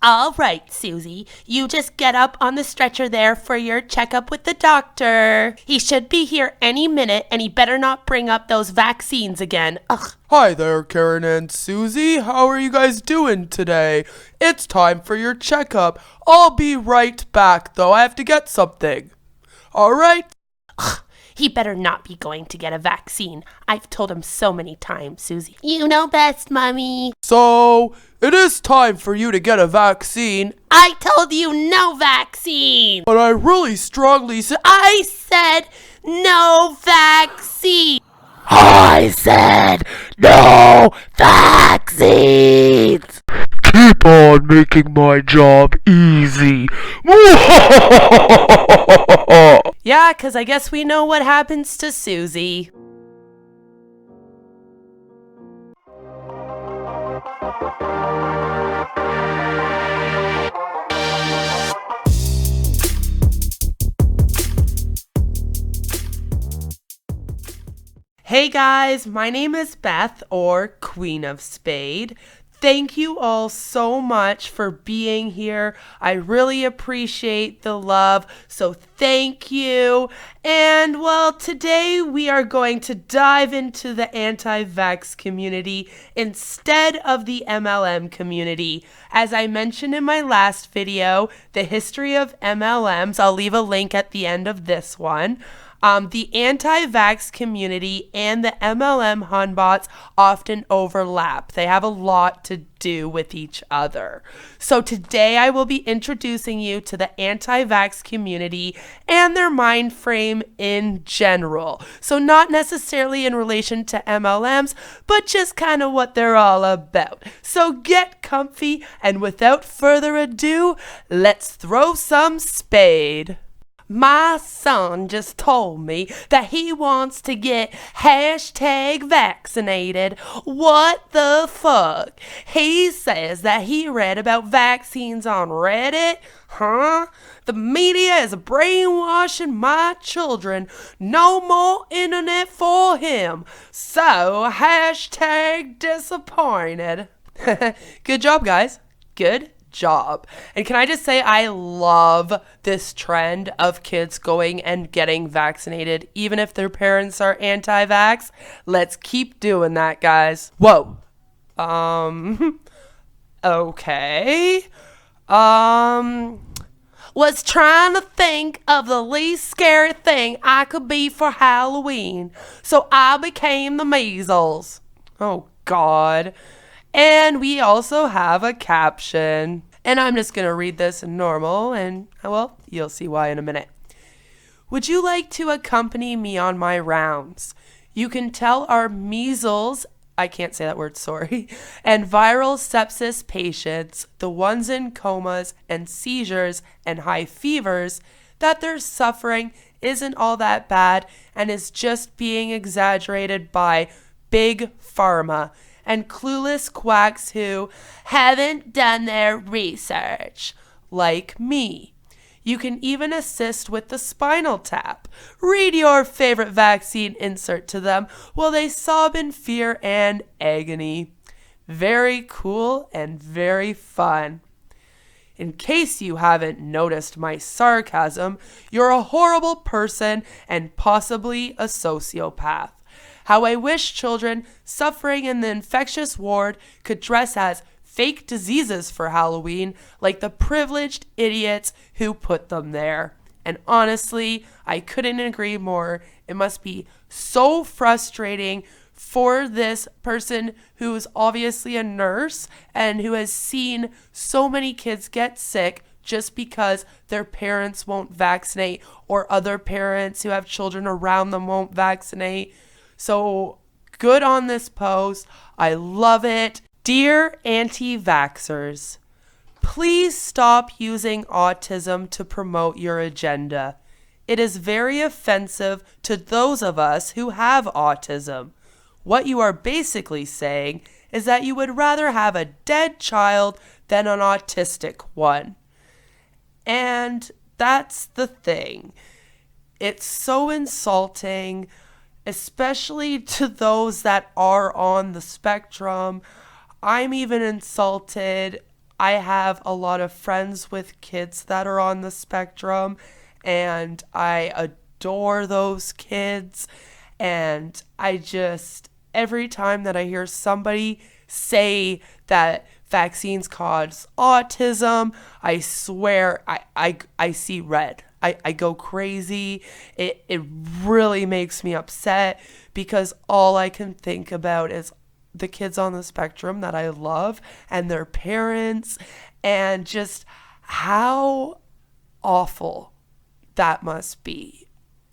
All right, Susie, you just get up on the stretcher there for your checkup with the doctor. He should be here any minute, and he better not bring up those vaccines again. Ugh. Hi there, Karen and Susie. How are you guys doing today? It's time for your checkup. I'll be right back, though. I have to get something. All right? Ugh. He better not be going to get a vaccine. I've told him so many times, Susie. You know best, Mommy. So, it is time for you to get a vaccine. I told you no vaccine. But I really strongly said... I said no vaccine. I said no vaccines! Keep on making my job easy. Yeah, 'cause I guess we know what happens to Susie. Hey guys, my name is Beth, or Queen of Spade. Thank you all so much for being here. I really appreciate the love, so thank you. And well, today we are going to dive into the anti-vax community instead of the MLM community. As I mentioned in my last video, the history of MLMs, I'll leave a link at the end of this one. The anti-vax community and the MLM Hunbots often overlap. They have a lot to do with each other. So today I will be introducing you to the anti-vax community and their mind frame in general. So not necessarily in relation to MLMs, but just kind of what they're all about. So get comfy, and without further ado, let's throw some Spade. My son just told me that he wants to get #vaccinated. What the fuck? He says that he read about vaccines on Reddit. Huh? The media is brainwashing my children. No more internet for him. So, #disappointed. Good job, guys. Good job. And can I just say, I love this trend of kids going and getting vaccinated, even if their parents are anti-vax. Let's keep doing that, guys. Whoa. Okay. Was trying to think of the least scary thing I could be for Halloween, so I became the measles. Oh, God. And we also have a caption. And I'm just going to read this in normal, and, well, you'll see why in a minute. Would you like to accompany me on my rounds? You can tell our measles, I can't say that word, sorry, and viral sepsis patients, the ones in comas and seizures and high fevers, that their suffering isn't all that bad and is just being exaggerated by big pharma and clueless quacks who haven't done their research, like me. You can even assist with the spinal tap. Read your favorite vaccine insert to them while they sob in fear and agony. Very cool and very fun. In case you haven't noticed my sarcasm, you're a horrible person and possibly a sociopath. How I wish children suffering in the infectious ward could dress as fake diseases for Halloween, like the privileged idiots who put them there. And honestly, I couldn't agree more. It must be so frustrating for this person who is obviously a nurse and who has seen so many kids get sick just because their parents won't vaccinate, or other parents who have children around them won't vaccinate. So good on this post. I love it. Dear anti-vaxxers, please stop using autism to promote your agenda. It is very offensive to those of us who have autism. What you are basically saying is that you would rather have a dead child than an autistic one. And that's the thing. It's so insulting, especially to those that are on the spectrum. I'm even insulted. I have a lot of friends with kids that are on the spectrum, and I adore those kids. And every time that I hear somebody say that vaccines cause autism, I swear I see red. I go crazy. It really makes me upset because all I can think about is the kids on the spectrum that I love and their parents, and just how awful that must be,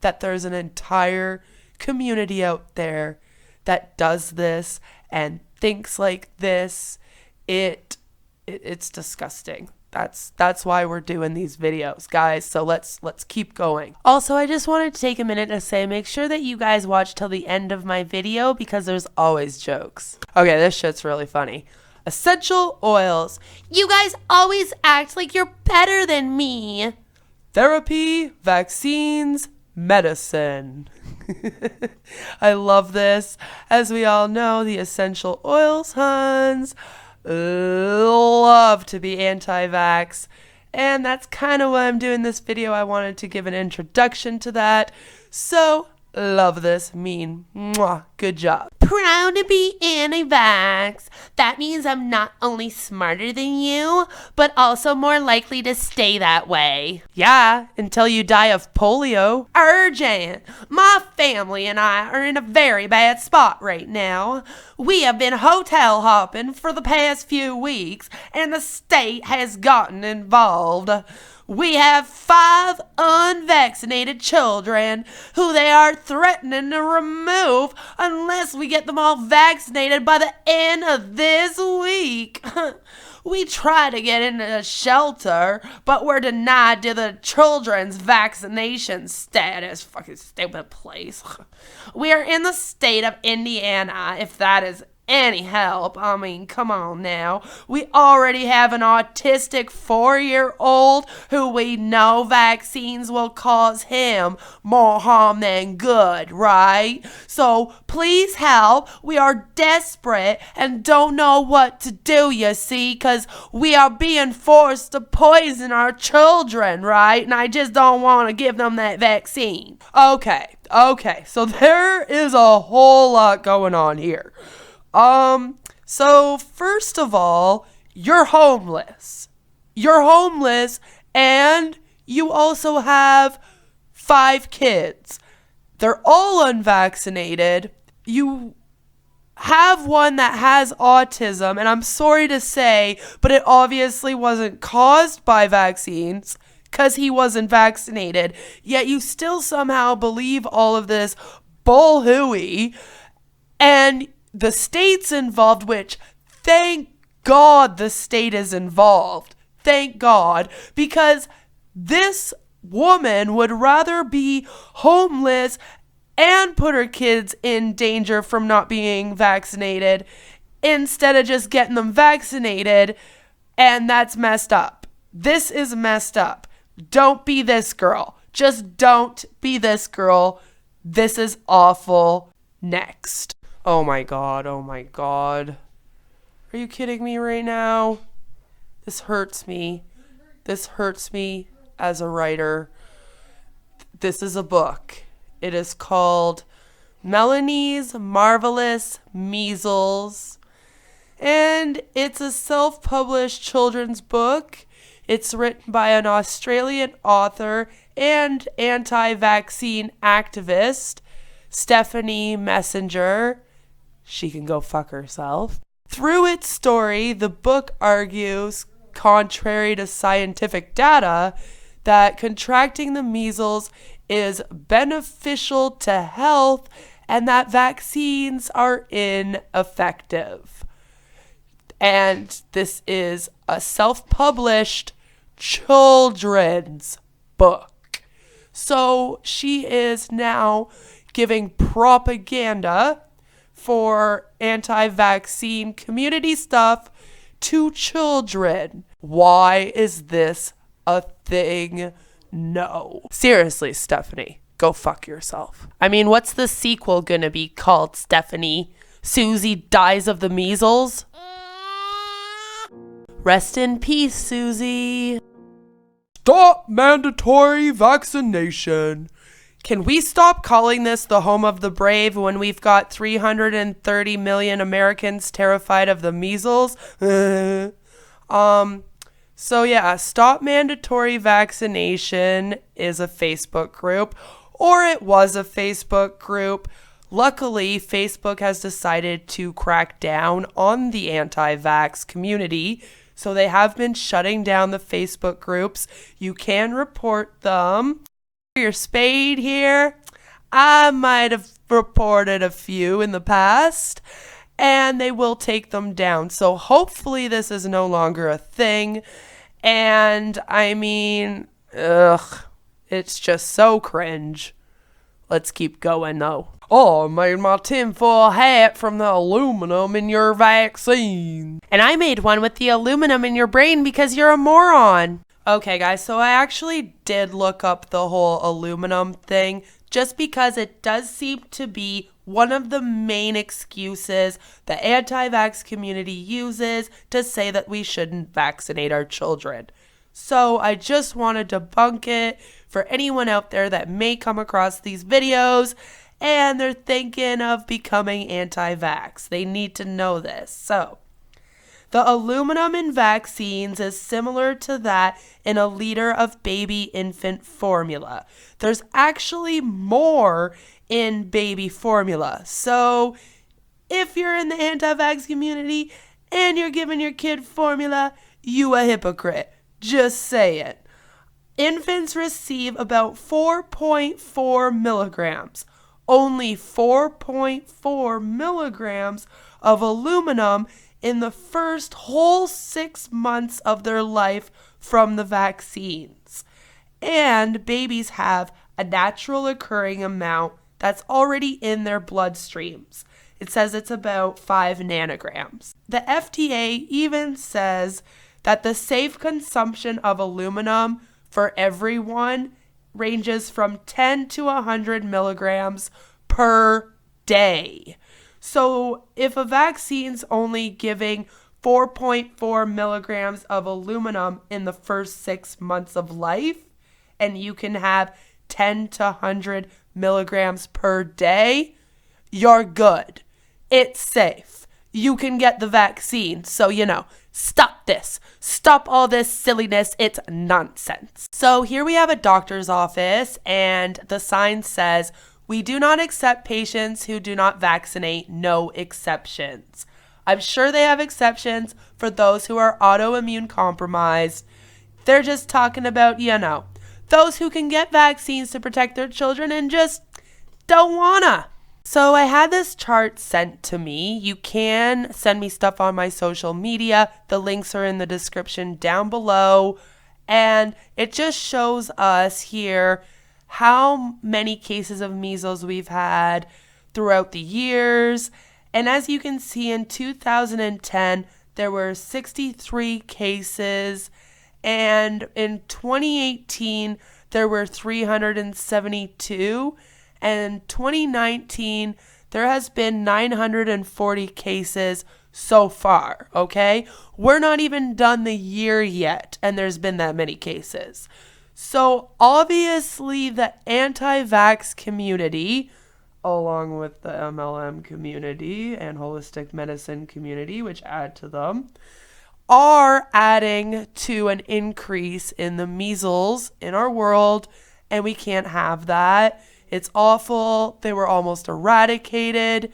that there's an entire community out there that does this and thinks like this. It's disgusting. That's why we're doing these videos, guys. So let's keep going. Also, I just wanted to take a minute to say, make sure that you guys watch till the end of my video because there's always jokes. Okay, this shit's really funny. Essential oils. You guys always act like you're better than me. Therapy, vaccines, medicine. I love this. As we all know, the essential oils huns love to be anti-vax, and that's kind of why I'm doing this video. I wanted to give an introduction to that. So love this. Mwah, good job. Proud to be anti-vax. That means I'm not only smarter than you, but also more likely to stay that way. Yeah, until you die of polio. Urgent. My family and I are in a very bad spot right now. We have been hotel hopping for the past few weeks, and the state has gotten involved. We have 5 unvaccinated children who they are threatening to remove unless we get them all vaccinated by the end of this week. We try to get into a shelter, but we're denied due to the children's vaccination status. Fucking stupid place. We are in the state of Indiana, if that is any help. I mean, come on now. We already have an autistic 4-year-old who we know vaccines will cause him more harm than good, right? So please help. We are desperate and don't know what to do, you see, because we are being forced to poison our children, right? And I just don't want to give them that vaccine. Okay, so there is a whole lot going on here. So first of all, you're homeless. You're homeless, and you also have 5 kids. They're all unvaccinated. You have one that has autism, and I'm sorry to say, but it obviously wasn't caused by vaccines because he wasn't vaccinated. Yet you still somehow believe all of this bull hooey, and the state's involved, which thank God the state is involved. Thank God, because this woman would rather be homeless and put her kids in danger from not being vaccinated instead of just getting them vaccinated, and that's messed up. This is messed up. Don't be this girl. Just don't be this girl. This is awful. Next. Oh my God. Are you kidding me right now? This hurts me. This hurts me as a writer. This is a book. It is called Melanie's Marvelous Measles. And it's a self-published children's book. It's written by an Australian author and anti-vaccine activist, Stephanie Messenger. She can go fuck herself. Through its story, the book argues, contrary to scientific data, that contracting the measles is beneficial to health and that vaccines are ineffective. And this is a self-published children's book. So she is now giving propaganda for anti-vaccine community stuff to children. Why is this a thing? No. Seriously, Stephanie, go fuck yourself. I mean, what's the sequel gonna be called, Stephanie? Susie Dies of the Measles? Rest in peace, Susie. Stop mandatory vaccination. Can we stop calling this the home of the brave when we've got 330 million Americans terrified of the measles? So yeah, Stop Mandatory Vaccination is a Facebook group, or it was a Facebook group. Luckily, Facebook has decided to crack down on the anti-vax community, so they have been shutting down the Facebook groups. You can report them. Your Spade here. I might have reported a few in the past, and they will take them down. So hopefully this is no longer a thing. And I mean, it's just so cringe. Let's keep going though. Oh, I made my tinfoil hat from the aluminum in your vaccine. And I made one with the aluminum in your brain because you're a moron. Okay, guys, so I actually did look up the whole aluminum thing just because it does seem to be one of the main excuses the anti-vax community uses to say that we shouldn't vaccinate our children. So I just want to debunk it for anyone out there that may come across these videos and they're thinking of becoming anti-vax. They need to know this. So the aluminum in vaccines is similar to that in a liter of baby infant formula. There's actually more in baby formula. So if you're in the anti-vax community and you're giving your kid formula, you a hypocrite. Just say it. Infants receive about 4.4 milligrams. Only 4.4 milligrams of aluminum in the first whole 6 months of their life from the vaccines. And babies have a natural occurring amount that's already in their bloodstreams. It says it's about 5 nanograms. The FDA even says that the safe consumption of aluminum for everyone ranges from 10 to 100 milligrams per day. So if a vaccine's only giving 4.4 milligrams of aluminum in the first 6 months of life, and you can have 10 to 100 milligrams per day, you're good. It's safe. You can get the vaccine. So, stop this. Stop all this silliness. It's nonsense. So here we have a doctor's office, and the sign says, "We do not accept patients who do not vaccinate, no exceptions." I'm sure they have exceptions for those who are autoimmune compromised. They're just talking about, those who can get vaccines to protect their children and just don't wanna. So I had this chart sent to me. You can send me stuff on my social media. The links are in the description down below. And it just shows us here how many cases of measles we've had throughout the years. And as you can see, in 2010, there were 63 cases. And in 2018, there were 372. And 2019, there has been 940 cases so far, okay? We're not even done the year yet, and there's been that many cases. So obviously the anti-vax community, along with the MLM community and holistic medicine community, which add to them, are adding to an increase in the measles in our world, and we can't have that. It's awful. They were almost eradicated.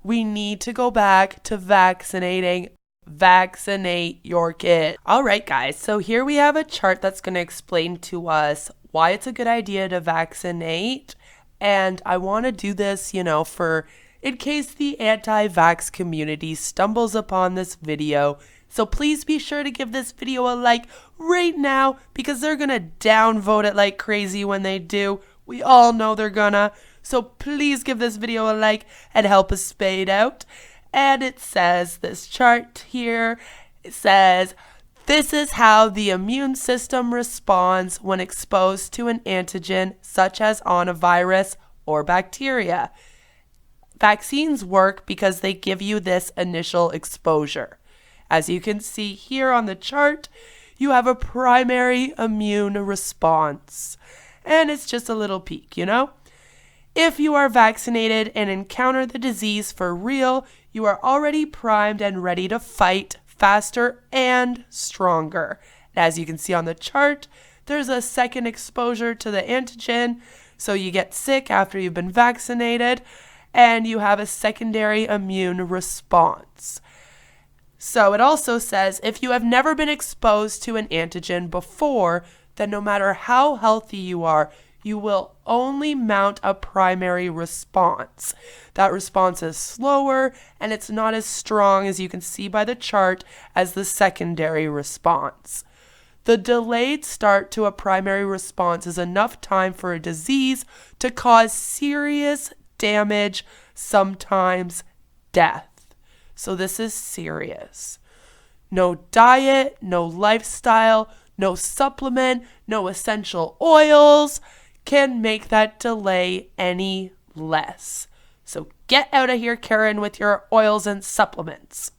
We need to go back to vaccinating. Vaccinate your kid. All right, guys. So here we have a chart that's going to explain to us why it's a good idea to vaccinate. And I want to do this, for in case the anti-vax community stumbles upon this video. So please be sure to give this video a like right now because they're going to downvote it like crazy when they do. We all know they're gonna. So please give this video a like and help us Spade out. And it says, this chart here, it says, this is how the immune system responds when exposed to an antigen such as on a virus or bacteria. Vaccines work because they give you this initial exposure. As you can see here on the chart, you have a primary immune response. And it's just a little peek, you know? If you are vaccinated and encounter the disease for real, you are already primed and ready to fight faster and stronger. As you can see on the chart, there's a second exposure to the antigen, so you get sick after you've been vaccinated, and you have a secondary immune response. So it also says if you have never been exposed to an antigen before, then no matter how healthy you are, you will only mount a primary response. That response is slower and it's not as strong, as you can see by the chart, as the secondary response. The delayed start to a primary response is enough time for a disease to cause serious damage, sometimes death. So this is serious. No diet, no lifestyle, no supplement, no essential oils can make that delay any less. So get out of here, Karen, with your oils and supplements.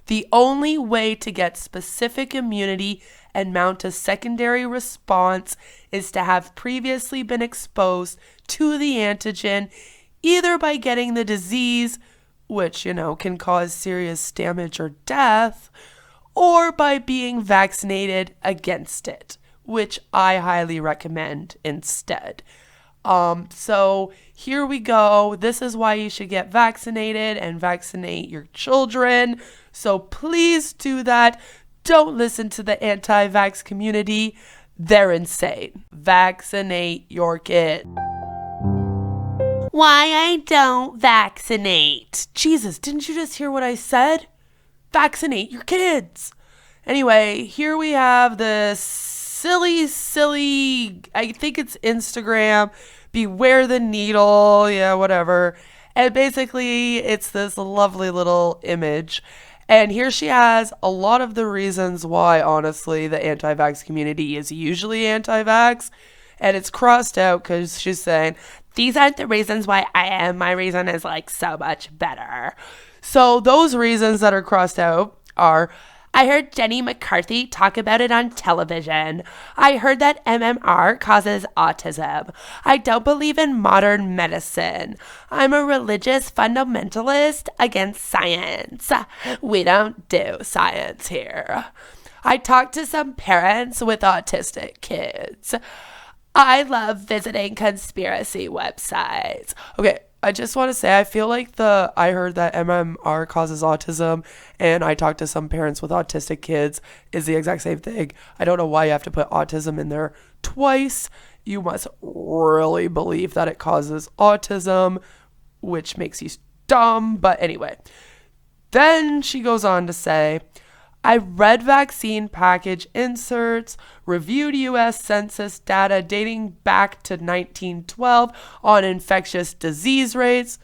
The only way to get specific immunity and mount a secondary response is to have previously been exposed to the antigen, either by getting the disease, which, can cause serious damage or death, or by being vaccinated against it, which I highly recommend instead. So here we go. This is why you should get vaccinated and vaccinate your children. So please do that. Don't listen to the anti-vax community. They're insane. Vaccinate your kid. Why I don't vaccinate. Jesus, didn't you just hear what I said? Vaccinate your kids. Anyway, here we have this silly, I think it's Instagram, beware the needle, yeah, whatever. And basically, it's this lovely little image. And here she has a lot of the reasons why, honestly, the anti-vax community is usually anti-vax. And it's crossed out because she's saying, these aren't the reasons why I am. My reason is so much better. So those reasons that are crossed out are, I heard Jenny McCarthy talk about it on television. I heard that MMR causes autism. I don't believe in modern medicine. I'm a religious fundamentalist against science. We don't do science here. I talked to some parents with autistic kids. I love visiting conspiracy websites. Okay, I just want to say, I feel like I heard that MMR causes autism and I talked to some parents with autistic kids is the exact same thing. I don't know why you have to put autism in there twice. You must really believe that it causes autism, which makes you dumb. But anyway, then she goes on to say, I read vaccine package inserts, reviewed U.S. Census data dating back to 1912 on infectious disease rates,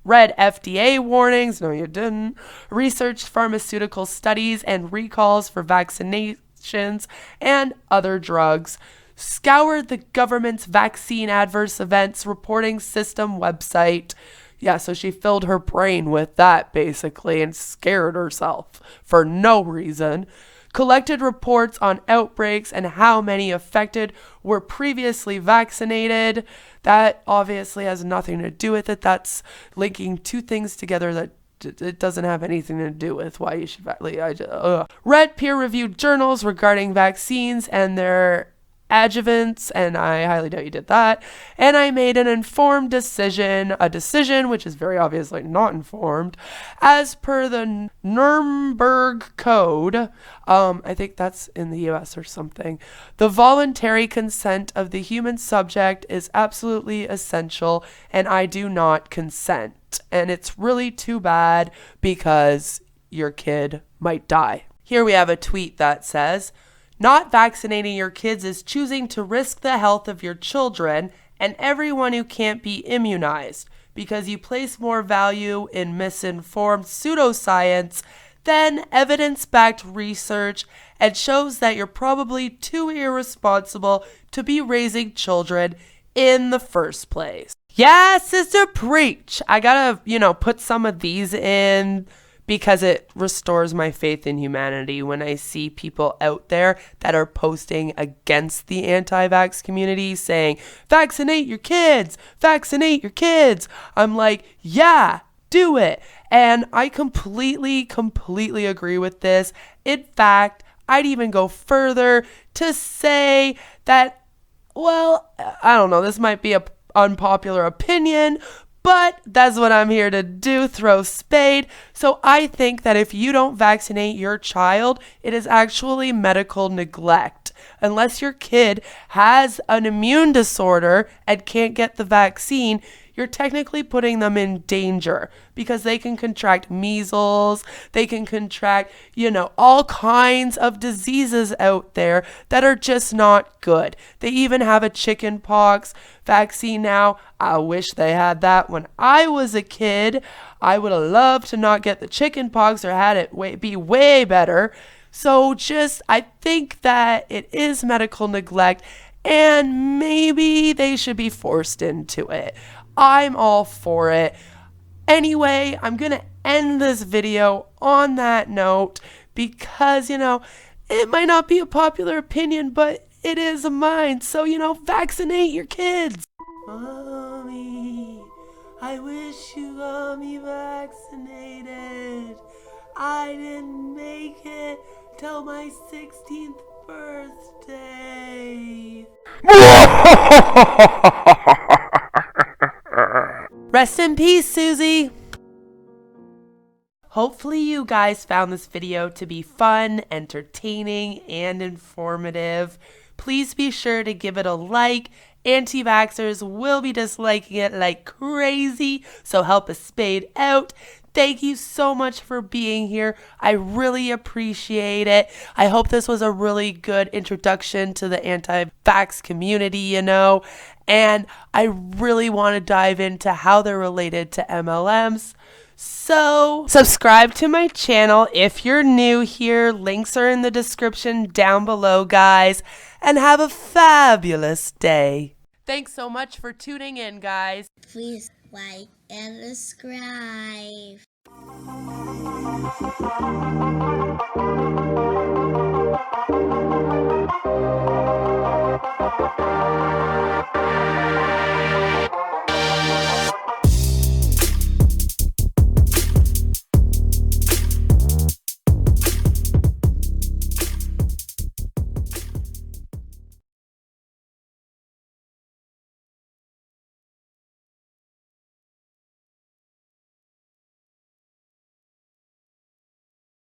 read FDA warnings, no you didn't, researched pharmaceutical studies and recalls for vaccinations and other drugs, scoured the government's vaccine adverse events reporting system website. Yeah, so she filled her brain with that, basically, and scared herself for no reason. Collected reports on outbreaks and how many affected were previously vaccinated. That obviously has nothing to do with it. That's linking two things together that it doesn't have anything to do with why you should read peer-reviewed journals regarding vaccines and their adjuvants, and I highly doubt you did that. And I made an informed decision, a decision which is very obviously not informed, as per the Nuremberg Code. I think that's in the US or something. The voluntary consent of the human subject is absolutely essential, and I do not consent. And it's really too bad because your kid might die. Here we have a tweet that says, not vaccinating your kids is choosing to risk the health of your children and everyone who can't be immunized because you place more value in misinformed pseudoscience than evidence-backed research and shows that you're probably too irresponsible to be raising children in the first place. Yeah, sister, preach. I gotta, put some of these in because it restores my faith in humanity when I see people out there that are posting against the anti-vax community saying, vaccinate your kids, vaccinate your kids. I'm like, yeah, do it. And I completely agree with this. In fact, I'd even go further to say that, well, I don't know, this might be an unpopular opinion, but that's what I'm here to do, throw Spade. So I think that if you don't vaccinate your child, it is actually medical neglect. Unless your kid has an immune disorder and can't get the vaccine, you're technically putting them in danger because they can contract measles, they can contract, all kinds of diseases out there that are just not good. They even have a chicken pox vaccine now. I wish they had that when I was a kid. I would have loved to not get the chicken pox or had it be way better. So I think that it is medical neglect and maybe they should be forced into it. I'm all for it. Anyway, I'm going to end this video on that note because, it might not be a popular opinion, but it is mine. So, vaccinate your kids. Mommy, I wish you got me vaccinated. I didn't make it till my 16th birthday. Rest in peace, Susie. Hopefully you guys found this video to be fun, entertaining, and informative. Please be sure to give it a like. Anti-vaxxers will be disliking it like crazy, so help a Spade out. Thank you so much for being here. I really appreciate it. I hope this was a really good introduction to the anti-vax community, and I really want to dive into how they're related to MLMs. So subscribe to my channel if you're new here. Links are in the description down below, guys, and have a fabulous day. Thanks so much for tuning in, guys. Please like and subscribe.